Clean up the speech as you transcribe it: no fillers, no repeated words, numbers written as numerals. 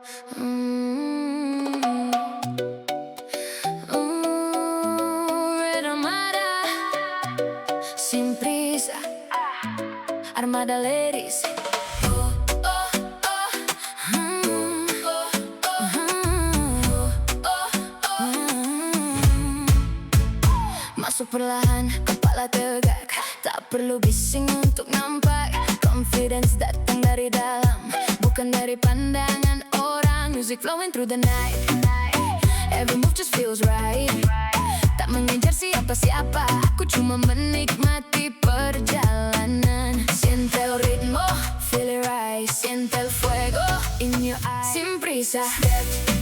Mm, Red Armada, sin prisa, Armada Ladies. Oh, oh, oh, Masuk perlahan, kepala tegak, tak perlu bising untuk nampak. Confidence datang dari dalam, bukan dari pandangan orang. Music flowing through the night, every move just feels right. Tak mengejar siapa-siapa, aku cuma menikmati perjalanan. Siente el ritmo, feel it rise. Siente el fuego in your eyes. Sin prisa, step